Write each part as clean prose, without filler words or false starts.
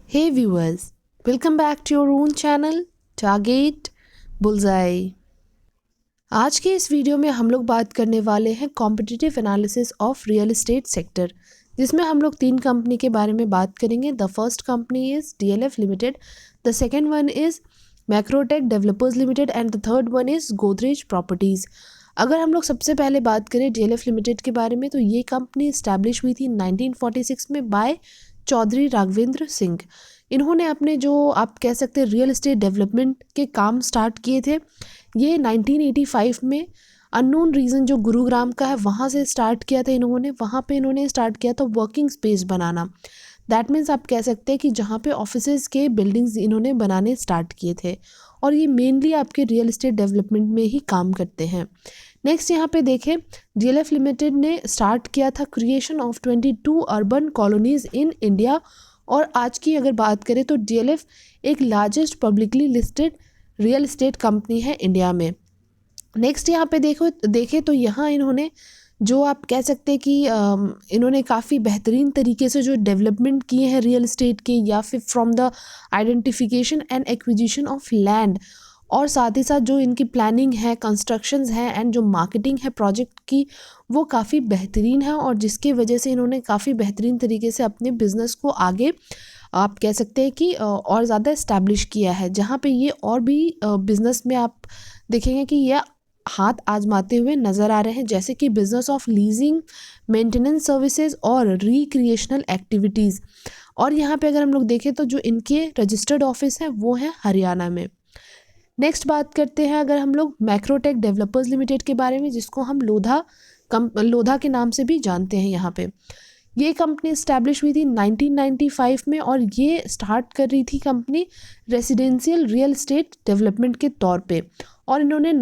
Hey viewers, welcome back to your own channel Target Bullseye। आज के इस video में हम लोग बात करने वाले हैं competitive analysis of real estate sector, जिसमें हम लोग 3 कंपनी के बारे में बात करेंगे। The first company is DLF limited, the second one is Macrotech developers limited and the third one is Godrej properties. अगर हम लोग सबसे पहले बात करें DLF लिमिटेड के बारे में, तो ये कंपनी इस्टेब्लिश हुई थी 1946 में बाय चौधरी राघवेंद्र सिंह। इन्होंने अपने जो आप कह सकते हैं रियल एस्टेट डेवलपमेंट के काम स्टार्ट किए थे, ये 1985 में अननोन रीज़न जो गुरुग्राम का है वहाँ से स्टार्ट किया था इन्होंने। वहाँ पे इन्होंने स्टार्ट किया था working space banana. That means आप कह सकते हैं कि जहाँ पे ऑफिसेज़ के बिल्डिंग्स इन्होंने बनाने स्टार्ट किए थे, और ये मेनली आपके रियल एस्टेट डेवलपमेंट में ही काम करते हैं। नेक्स्ट यहाँ पे देखें, DLF लिमिटेड ने स्टार्ट किया था creation of 22 urban colonies in India, और आज की अगर बात करें तो DLF एक largest publicly listed real estate company है इंडिया में। नेक्स्ट यहाँ पे देखें तो यहाँ इन्होंने जो आप कह सकते हैं कि इन्होंने काफ़ी बेहतरीन तरीके से जो डेवलपमेंट किए हैं रियल एस्टेट के, या फिर from the identification and acquisition of land, और साथ ही साथ जो इनकी प्लानिंग है, कंस्ट्रक्शंस है एंड जो मार्केटिंग है प्रोजेक्ट की, वो काफ़ी बेहतरीन है, और जिसकी वजह से इन्होंने काफ़ी बेहतरीन तरीके से अपने बिज़नेस को आगे आप कह सकते हैं कि और ज़्यादा इस्टेब्लिश किया है। जहाँ पे ये और भी बिज़नेस में आप देखेंगे कि ये हाथ आजमाते हुए नज़र आ रहे हैं, जैसे कि business of leasing, maintenance services और रिक्रिएशनल एक्टिविटीज़। और यहाँ पे अगर हम लोग देखें तो जो इनके रजिस्टर्ड ऑफिस है वो है हरियाणा में। नेक्स्ट बात करते हैं अगर हम लोग मैक्रोटेक डेवलपर्स लिमिटेड के बारे में, जिसको हम लोधा के नाम से भी जानते हैं। यहाँ पे ये कंपनी इस्टेब्लिश हुई थी 1995 में, और ये स्टार्ट कर रही थी company residential real estate development के तौर पे, और इन्होंने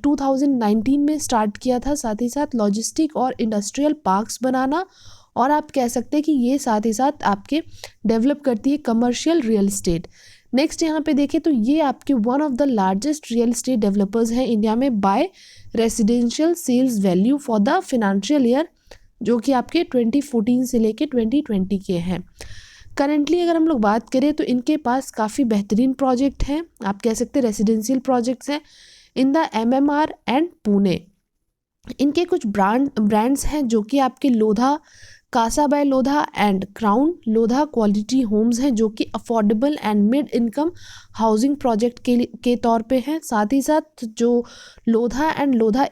2019 में स्टार्ट किया था साथ ही साथ लॉजिस्टिक और इंडस्ट्रियल पार्क्स बनाना, और आप कह सकते हैं कि ये साथ ही साथ आपके डेवलप करती है कमर्शियल रियल एस्टेट। नेक्स्ट यहाँ पे देखें तो ये आपके one of the largest real estate developers हैं इंडिया में by residential sales value for the financial year, जो कि आपके 2014 से लेके 2020 के हैं। करेंटली अगर हम लोग बात करें तो इनके पास काफ़ी बेहतरीन प्रोजेक्ट हैं, आप कह सकते हैं रेसिडेंशियल प्रोजेक्ट्स हैं in the MMR and Pune. इनके कुछ ब्रांड्स हैं जो कि आपके Lodha, Casa by Lodha and Crown Lodha Quality Homes हैं, जो कि affordable and mid income housing project के तौर पे हैं। साथ ही साथ जो लोधा एंड लोधा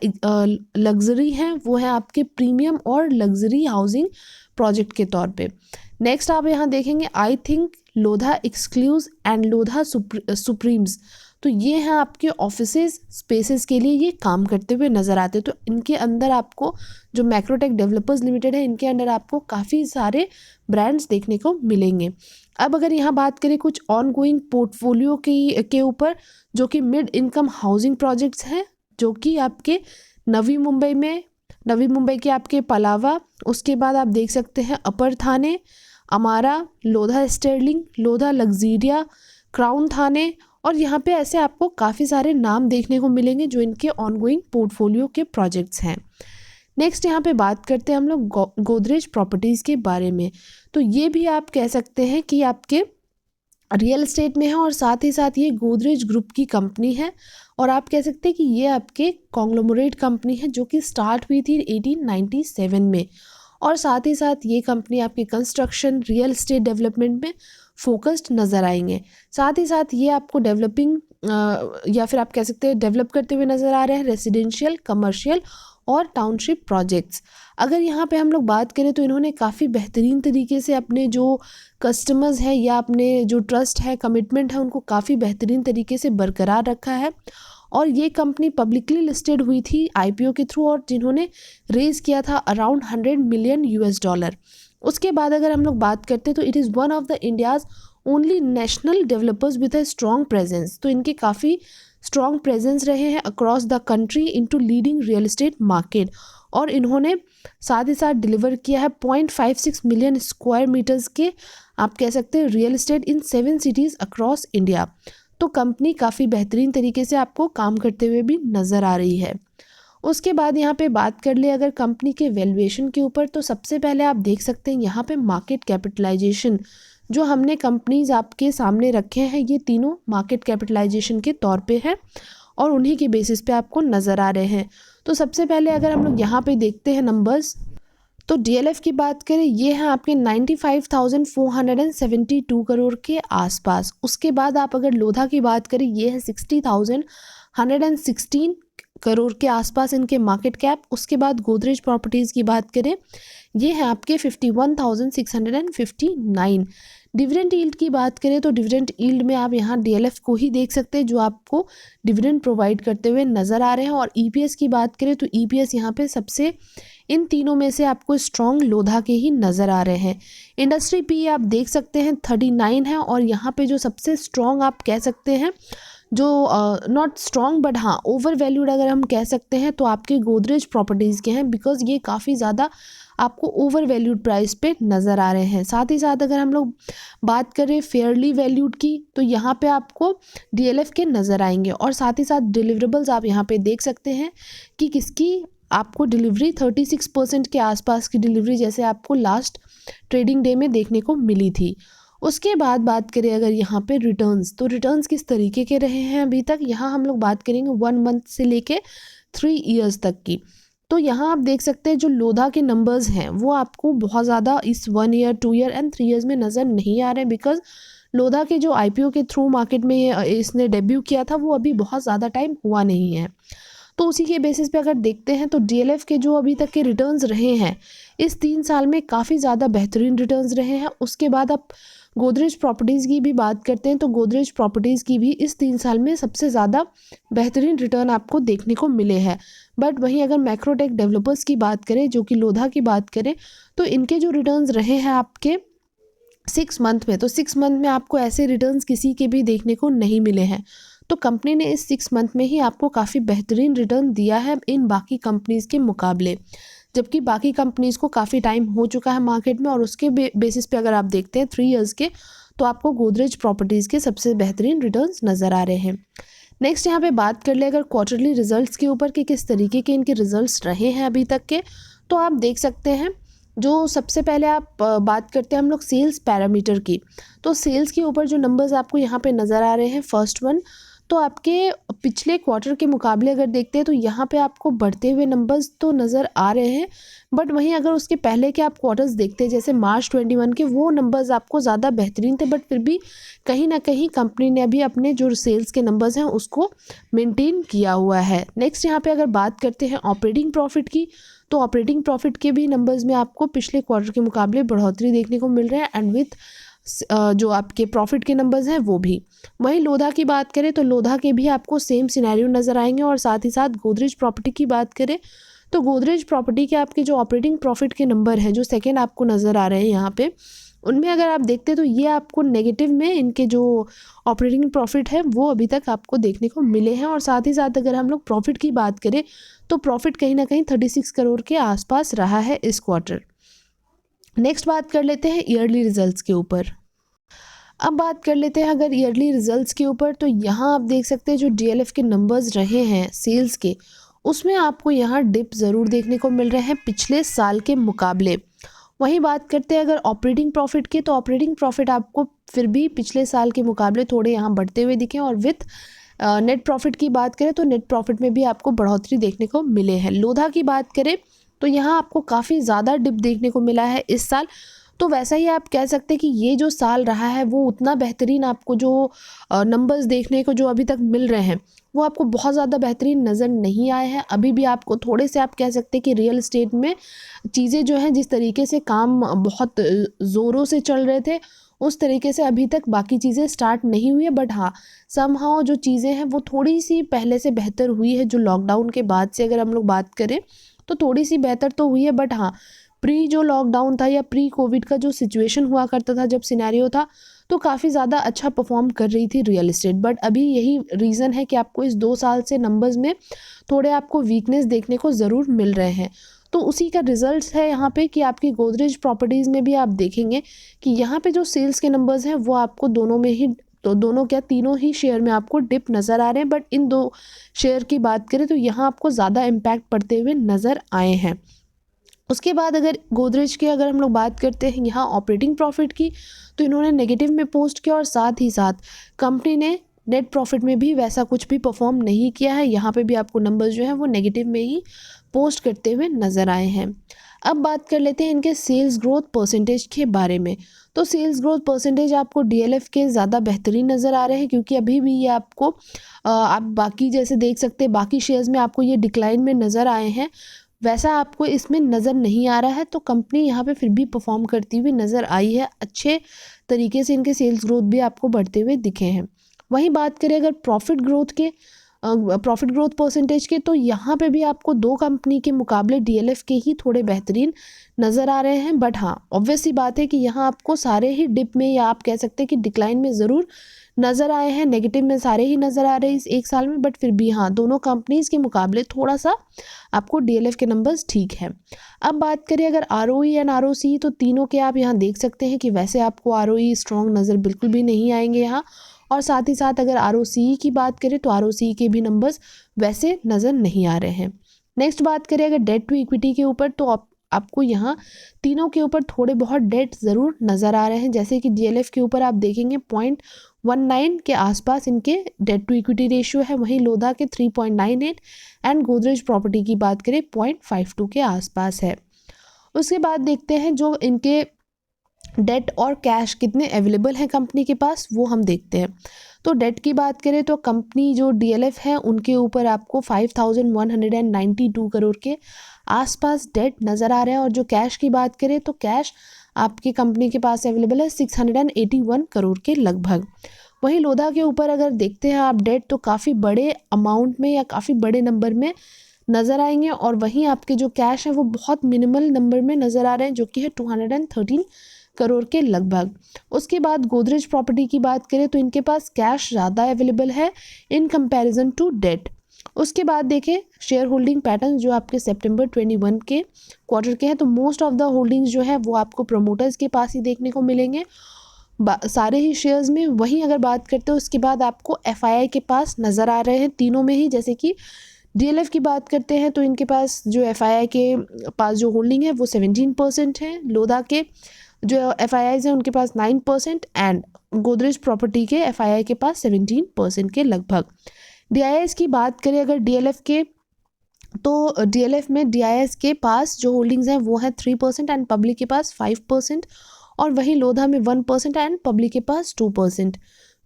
लग्जरी हैं वो है आपके प्रीमियम और लग्जरी हाउसिंग प्रोजेक्ट के तौर पे। नेक्स्ट आप यहाँ देखेंगे I think Lodha Excellus and Lodha Supremus, तो ये हैं आपके ऑफिसेज स्पेसेस के लिए ये काम करते हुए नज़र आते हैं। तो इनके अंदर आपको जो मैक्रोटेक डेवलपर्स लिमिटेड है, इनके अंदर आपको काफ़ी सारे ब्रांड्स देखने को मिलेंगे। अब अगर यहाँ बात करें कुछ ऑन गोइंग पोर्टफोलियो के ऊपर, जो कि मिड इनकम हाउसिंग प्रोजेक्ट्स हैं, जो कि आपके नवी मुंबई के आपके पलावा, उसके बाद आप देख सकते हैं अपर थाने, अमारा, लोधा स्टर्लिंग, लोधा लग्जीरिया, क्राउन थाने, और यहाँ पे ऐसे आपको काफ़ी सारे नाम देखने को मिलेंगे जो इनके ऑनगोइंग पोर्टफोलियो के प्रोजेक्ट्स हैं। नेक्स्ट यहाँ पे बात करते हैं हम लोग गोदरेज प्रॉपर्टीज़ के बारे में। तो ये भी आप कह सकते हैं कि आपके रियल एस्टेट में है, और साथ ही साथ ये गोदरेज ग्रुप की कंपनी है, और आप कह सकते हैं कि ये आपके कॉन्ग्लोमरेट कंपनी है जो कि स्टार्ट हुई थी 1897 में, और साथ ही साथ ये कंपनी आपकी कंस्ट्रक्शन रियल एस्टेट डेवलपमेंट में फोकस्ड नज़र आएंगे। साथ ही साथ ये आपको डेवलपिंग या फिर आप कह सकते हैं डेवलप करते हुए नज़र आ रहे हैं रेसिडेंशियल, कमर्शियल और टाउनशिप प्रोजेक्ट्स। अगर यहाँ पे हम लोग बात करें तो इन्होंने काफ़ी बेहतरीन तरीके से अपने जो कस्टमर्स हैं या अपने जो ट्रस्ट है, कमिटमेंट है, उनको काफ़ी बेहतरीन तरीके से बरकरार रखा है, और ये कंपनी पब्लिकली लिस्टेड हुई थी IPO के थ्रू, और जिन्होंने रेज़ किया था अराउंड $100 मिलियन। उसके बाद अगर हम लोग बात करते हैं तो it is one of the India's only national developers with a strong presence. तो इनके काफ़ी स्ट्रॉन्ग प्रेजेंस रहे हैं across the country into leading real estate market, और इन्होंने साथ ही साथ डिलीवर किया है 0.56 मिलियन स्क्वायर मीटर्स के आप कह सकते हैं रियल एस्टेट इन 7 सिटीज़ अक्रॉस इंडिया। तो कंपनी काफ़ी बेहतरीन तरीके से आपको काम करते हुए भी नज़र आ रही है। उसके बाद यहाँ पे बात कर ले अगर कंपनी के वैल्यूएशन के ऊपर, तो सबसे पहले आप देख सकते हैं यहाँ पे मार्केट कैपिटलाइजेशन जो हमने कंपनीज आपके सामने रखे हैं ये तीनों मार्केट कैपिटलाइजेशन के तौर पे हैं और उन्हीं के बेसिस पे आपको नज़र आ रहे हैं। तो सबसे पहले अगर हम लोग यहाँ पे देखते हैं नंबर्स, तो डीएलएफ की बात करें ये है आपके 95,472 करोड़ के आसपास। उसके बाद आप अगर लोधा की बात करें ये है 60,116 करोड़ के आसपास इनके मार्केट कैप। उसके बाद गोदरेज प्रॉपर्टीज़ की बात करें ये है आपके 51,659। डिविडेंड यील्ड की बात करें तो डिविडेंड यील्ड में आप यहाँ डीएलएफ को ही देख सकते हैं जो आपको डिविडेंड प्रोवाइड करते हुए नज़र आ रहे हैं। और ईपीएस की बात करें तो ईपीएस यहाँ पे सबसे इन तीनों में से आपको स्ट्रॉन्ग लोधा के ही नज़र आ रहे हैं। इंडस्ट्री पी आप देख सकते हैं 39 है और यहाँ पे जो सबसे स्ट्रॉन्ग आप कह सकते हैं जो नॉट स्ट्रॉन्ग बट हाँ ओवर वैल्यूड अगर हम कह सकते हैं तो आपके गोदरेज प्रॉपर्टीज़ के हैं, बिकॉज ये काफ़ी ज़्यादा आपको ओवर वैल्यूड प्राइस पे नज़र आ रहे हैं। साथ ही साथ अगर हम लोग बात करें फेयरली वैल्यूड की तो यहाँ पे आपको डीएलएफ के नज़र आएंगे। और साथ ही साथ डिलीवरेबल्स आप यहाँ पे देख सकते हैं कि किसकी आपको डिलीवरी 36% के आसपास की डिलीवरी जैसे आपको लास्ट ट्रेडिंग डे में देखने को मिली थी। उसके बाद बात करें अगर यहाँ पे रिटर्न्स, तो रिटर्न्स किस तरीके के रहे हैं अभी तक, यहाँ हम लोग बात करेंगे 1 मंथ से लेके 3 ईयर्स तक की। तो यहाँ आप देख सकते हैं जो लोधा के नंबर्स हैं वो आपको बहुत ज़्यादा इस 1 ईयर 2 ईयर एंड 3 ईयर्स में नज़र नहीं आ रहे हैं, बिकॉज लोधा के जो आईपीओ के थ्रू मार्केट में इसने डेब्यू किया था वो अभी बहुत ज़्यादा टाइम हुआ नहीं है। तो उसी के बेसिस पे अगर देखते हैं तो डीएलएफ के जो अभी तक के रिटर्न्स रहे हैं इस 3 साल में काफ़ी ज़्यादा बेहतरीन रिटर्न्स रहे हैं। उसके बाद आप गोदरेज प्रॉपर्टीज़ की भी बात करते हैं तो गोदरेज प्रॉपर्टीज़ की भी इस 3 साल में सबसे ज़्यादा बेहतरीन रिटर्न आपको देखने को मिले हैं। बट वहीं अगर मैक्रोटेक डेवलपर्स की बात करें जो कि लोधा की बात करें तो इनके जो रिटर्न्स रहे हैं आपके 6 मंथ में, तो 6 मंथ में आपको ऐसे रिटर्न्स किसी के भी देखने को नहीं मिले हैं। तो कंपनी ने इस 6 मंथ में ही आपको काफ़ी बेहतरीन रिटर्न दिया है इन बाकी कंपनीज़ के मुकाबले, जबकि बाकी कंपनीज़ को काफ़ी टाइम हो चुका है मार्केट में। और उसके बेसिस पे अगर आप देखते हैं 3 ईयर्स के तो आपको गोदरेज प्रॉपर्टीज़ के सबसे बेहतरीन रिटर्न्स नज़र आ रहे हैं। नेक्स्ट यहाँ पे बात कर ले अगर क्वार्टरली रिजल्ट्स के ऊपर कि किस तरीके के इनके रिजल्ट्स रहे हैं अभी तक के, तो आप देख सकते हैं जो सबसे पहले आप बात करते हैं हम लोग सेल्स पैरामीटर की। तो सेल्स के ऊपर जो नंबर्स आपको यहाँ पे नज़र आ रहे हैं फर्स्ट वन, तो आपके पिछले क्वार्टर के मुकाबले अगर देखते हैं तो यहाँ पे आपको बढ़ते हुए नंबर्स तो नज़र आ रहे हैं, बट वहीं अगर उसके पहले के आप क्वार्टर्स देखते हैं जैसे मार्च 21 के, वो नंबर्स आपको ज़्यादा बेहतरीन थे। बट फिर भी कहीं ना कहीं कंपनी ने अभी अपने जो सेल्स के नंबर्स हैं उसको मेंटेन किया हुआ है। नेक्स्ट यहाँ पे अगर बात करते हैं ऑपरेटिंग प्रॉफिट की, तो ऑपरेटिंग प्रॉफिट के भी नंबर्स में आपको पिछले क्वार्टर के मुकाबले बढ़ोतरी देखने को मिल रहे हैं एंड विथ जो आपके प्रॉफिट के नंबर्स हैं वो भी। वहीं लोधा की बात करें तो लोधा के भी आपको सेम सिनेरियो नज़र आएंगे। और साथ ही साथ गोदरेज प्रॉपर्टी की बात करें तो गोदरेज प्रॉपर्टी के आपके जो ऑपरेटिंग प्रॉफिट के नंबर हैं जो सेकेंड आपको नज़र आ रहे हैं यहाँ पे, उनमें अगर आप देखते हैं तो ये आपको नेगेटिव में इनके जो ऑपरेटिंग प्रॉफिट है वो अभी तक आपको देखने को मिले हैं। और साथ ही साथ अगर हम लोग प्रॉफिट की बात करें तो प्रॉफिट कहीं ना कहीं 36 करोड़ के आसपास रहा है इस क्वार्टर। नेक्स्ट बात कर लेते हैं ईयरली रिजल्ट्स के ऊपर। अब बात कर लेते हैं अगर ईयरली रिजल्ट्स के ऊपर, तो यहाँ आप देख सकते हैं जो डीएलएफ के नंबर्स रहे हैं सेल्स के, उसमें आपको यहाँ डिप ज़रूर देखने को मिल रहे हैं पिछले साल के मुकाबले। वहीं बात करते हैं अगर ऑपरेटिंग प्रॉफिट की, तो ऑपरेटिंग प्रॉफिट आपको फिर भी पिछले साल के मुकाबले थोड़े यहाँ बढ़ते हुए दिखे। और विथ नेट प्रॉफिट की बात करें तो नेट प्रॉफिट में भी आपको बढ़ोतरी देखने को मिले हैं। लोधा की बात करें तो यहाँ आपको काफ़ी ज़्यादा डिप देखने को मिला है इस साल। तो वैसा ही आप कह सकते हैं कि ये जो साल रहा है वो उतना बेहतरीन आपको जो नंबर्स देखने को जो अभी तक मिल रहे हैं वो आपको बहुत ज़्यादा बेहतरीन नज़र नहीं आए हैं। अभी भी आपको थोड़े से आप कह सकते हैं कि रियल एस्टेट में चीज़ें जो हैं जिस तरीके से काम बहुत ज़ोरों से चल रहे थे उस तरीके से अभी तक बाकी चीज़ें स्टार्ट नहीं हुई है। बट हाँ, समहाउ जो चीज़ें हैं वो थोड़ी सी पहले से बेहतर हुई है। जो लॉकडाउन के बाद से अगर हम लोग बात करें तो थोड़ी सी बेहतर तो हुई है। बट हाँ, प्री जो लॉकडाउन था या प्री कोविड का जो सिचुएशन हुआ करता था जब सिनेरियो था, तो काफ़ी ज़्यादा अच्छा परफॉर्म कर रही थी रियल एस्टेट। बट अभी यही रीज़न है कि आपको इस 2 साल से नंबर्स में थोड़े आपको वीकनेस देखने को ज़रूर मिल रहे हैं। तो उसी का रिजल्ट है यहाँ पे कि आपकी गोदरेज प्रॉपर्टीज़ में भी आप देखेंगे कि यहाँ पे जो सेल्स के नंबर्स हैं वो आपको दोनों में ही, तो दोनों क्या तीनों ही शेयर में आपको डिप नज़र आ रहे हैं। बट इन 2 शेयर की बात करें तो यहाँ आपको ज़्यादा इम्पैक्ट पड़ते हुए नज़र आए हैं। उसके बाद अगर गोदरेज की अगर हम लोग बात करते हैं यहाँ ऑपरेटिंग प्रॉफिट की, तो इन्होंने नेगेटिव में पोस्ट किया और साथ ही साथ कंपनी ने नेट प्रॉफिट में भी वैसा कुछ भी परफॉर्म नहीं किया है। यहाँ पे भी आपको नंबर्स जो हैं वो नेगेटिव में ही पोस्ट करते हुए नज़र आए हैं। अब बात कर लेते हैं इनके सेल्स ग्रोथ परसेंटेज के बारे में। तो सेल्स ग्रोथ परसेंटेज आपको डीएलएफ के ज़्यादा बेहतरीन नज़र आ रहे हैं, क्योंकि अभी भी ये आपको आप बाकी जैसे देख सकते हैं बाकी शेयर्स में आपको ये डिक्लाइन में नज़र आए हैं, वैसा आपको इसमें नज़र नहीं आ रहा है। तो कंपनी यहाँ पे फिर भी परफॉर्म करती हुई नज़र आई है, अच्छे तरीके से इनके सेल्स ग्रोथ भी आपको बढ़ते हुए दिखे हैं। वहीं बात करें अगर प्रॉफिट ग्रोथ परसेंटेज के, तो यहाँ पे भी आपको दो कंपनी के मुकाबले डीएलएफ के ही थोड़े बेहतरीन नज़र आ रहे हैं। बट हाँ, ऑब्वियस सी बात है कि यहाँ आपको सारे ही डिप में या आप कह सकते हैं कि डिक्लाइन में ज़रूर नज़र आए हैं, नेगेटिव में सारे ही नज़र आ रहे हैं इस एक साल में। बट फिर भी हाँ, दोनों कंपनीज़ के मुकाबले थोड़ा सा आपको डीएलएफ के नंबर्स ठीक है। अब बात करें अगर आरओई एंड आरओसी, तो तीनों के आप यहाँ देख सकते हैं कि वैसे आपको आरओई स्ट्रॉन्ग नज़र बिल्कुल भी नहीं आएंगे यहाँ, और साथ ही साथ अगर आरओसी की बात करें तो आरओसी के भी नंबर्स वैसे नज़र नहीं आ रहे हैं। नेक्स्ट बात करें अगर डेट टू इक्विटी के ऊपर, तो आपको यहाँ तीनों के ऊपर थोड़े बहुत डेट ज़रूर नज़र आ रहे हैं। जैसे कि डीएलएफ के ऊपर आप देखेंगे 0.19 के आसपास इनके डेट टू इक्विटी रेशियो है, वहीं लोधा के 3.98 एंड गोदरेज प्रॉपर्टी की बात करें 0.52 के आसपास है। उसके बाद देखते हैं जो इनके डेट और कैश कितने अवेलेबल हैं कंपनी के पास, वो हम देखते हैं। तो डेट की बात करें तो कंपनी जो डीएलएफ है उनके ऊपर आपको 5192 करोड़ के आसपास डेट नज़र आ रहे हैं, और जो कैश की बात करें तो कैश आपकी कंपनी के पास अवेलेबल है 681 करोड़ के लगभग। वहीं लोधा के ऊपर अगर देखते हैं आप डेट, तो काफ़ी बड़े अमाउंट में या काफ़ी बड़े नंबर में नज़र आएंगे, और वहीं आपके जो कैश है वो बहुत मिनिमल नंबर में नज़र आ रहे हैं, जो कि है 213 करोड़ के लगभग। उसके बाद गोदरेज प्रॉपर्टी की बात करें तो इनके पास कैश ज़्यादा अवेलेबल है इन कंपैरिजन टू डेट। उसके बाद देखें शेयर होल्डिंग पैटर्न जो आपके सितंबर 21 के क्वार्टर के हैं, तो मोस्ट ऑफ द होल्डिंग्स जो है वो आपको प्रमोटर्स के पास ही देखने को मिलेंगे सारे ही शेयर्स में। वहीं अगर बात करते हैं उसके बाद आपको एफआईआई के पास नज़र आ रहे हैं तीनों में ही। जैसे कि डीएलएफ की बात करते हैं तो इनके पास जो एफआईआई के पास जो होल्डिंग है वो 17% है, लोधा के जो एफआईआईज हैं उनके पास 9% एंड गोदरेज प्रॉपर्टी के एफआईआई के पास 17% के लगभग। डीआईएस की बात करें अगर डीएलएफ के, तो डीएलएफ में डीआईएस के पास जो होल्डिंग्स हैं वो है 3% एंड पब्लिक के पास 5%, और वहीं लोधा में 1% एंड पब्लिक के पास 2%।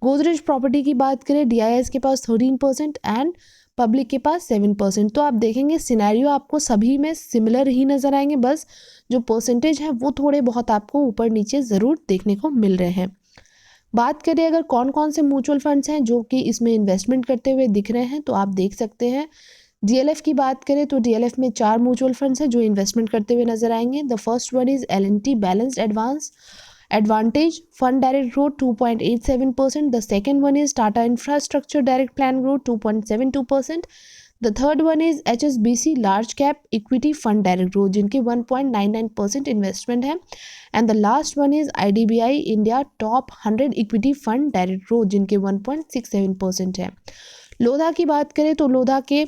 गोदरेज प्रॉपर्टी की बात करें डीआईएस के पास 13% एंड पब्लिक के पास 7%। तो आप देखेंगे सिनेरियो आपको सभी में सिमिलर ही नज़र आएंगे, बस जो परसेंटेज है वो थोड़े बहुत आपको ऊपर नीचे ज़रूर देखने को मिल रहे हैं। बात करें अगर कौन कौन से म्यूचुअल फंड्स हैं जो कि इसमें इन्वेस्टमेंट करते हुए दिख रहे हैं, तो आप देख सकते हैं डीएलएफ की बात करें तो डीएलएफ में 4 म्यूचुअल फंड्स हैं जो इन्वेस्टमेंट करते हुए नजर आएंगे। The first one is L&T balanced advantage fund direct growth 2.87%. The second one is Tata Infrastructure Direct Plan Growth 2.72%. The third one is HSBC Large Cap Equity Fund Direct Growth जिनकी 1.99% investment है, and the last one is IDBI India top 100 equity fund direct growth जिनके 1.67% है। लोधा की बात करें तो लोधा के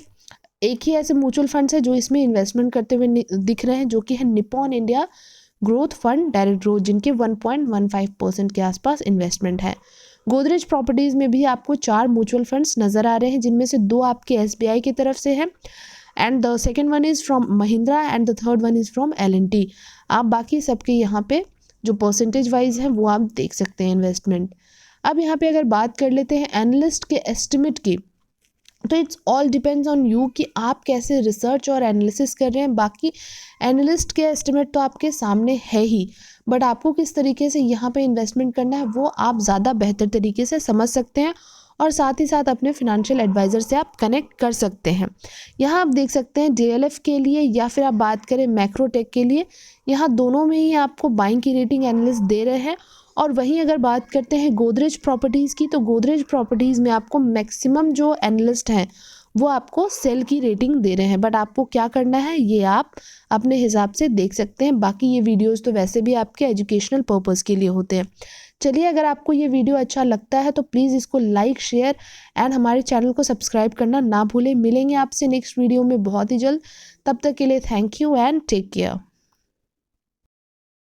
एक ही ऐसे म्यूचुअल फंड्स है जो इसमें इन्वेस्टमेंट करते हुए दिख रहे हैं, जो कि है Nippon India growth fund direct growth जिनके 1.15% के आसपास इन्वेस्टमेंट है। गोदरेज प्रॉपर्टीज़ में भी आपको 4 म्यूचुअल फंड्स नज़र आ रहे हैं, जिनमें से 2 आपके SBI की तरफ से हैं, and the second one is from Mahindra and the third one is from L&T। आप बाकी सबके यहाँ पे जो परसेंटेज वाइज हैं वो आप देख सकते हैं इन्वेस्टमेंट। अब यहाँ पे अगर बात कर लेते हैं एनालिस्ट के एस्टिमेट की, तो it's all depends on you कि आप कैसे रिसर्च और एनालिसिस कर रहे हैं। बाकी एनालिस्ट के एस्टिमेट तो आपके सामने है ही, बट आपको किस तरीके से यहाँ पे इन्वेस्टमेंट करना है वो आप ज़्यादा बेहतर तरीके से समझ सकते हैं, और साथ ही साथ अपने फिनेंशियल एडवाइज़र से आप कनेक्ट कर सकते हैं। यहाँ आप देख सकते हैं डीएलएफ के लिए या फिर आप बात करें मैक्रोटेक के लिए, यहाँ दोनों में ही आपको बाइंग की रेटिंग एनालिस्ट दे रहे हैं। और वहीं अगर बात करते हैं गोदरेज प्रॉपर्टीज़ की, तो गोदरेज प्रॉपर्टीज़ में आपको मैक्सिमम जो एनालिस्ट हैं वो आपको सेल की रेटिंग दे रहे हैं, बट आपको क्या करना है ये आप अपने हिसाब से देख सकते हैं। बाकी ये वीडियोस तो वैसे भी आपके एजुकेशनल पर्पस के लिए होते हैं। चलिए, अगर आपको ये वीडियो अच्छा लगता है तो प्लीज़ इसको लाइक शेयर एंड हमारे चैनल को सब्सक्राइब करना ना भूलें। मिलेंगे आपसे नेक्स्ट वीडियो में बहुत ही जल्द, तब तक के लिए thank you and take care.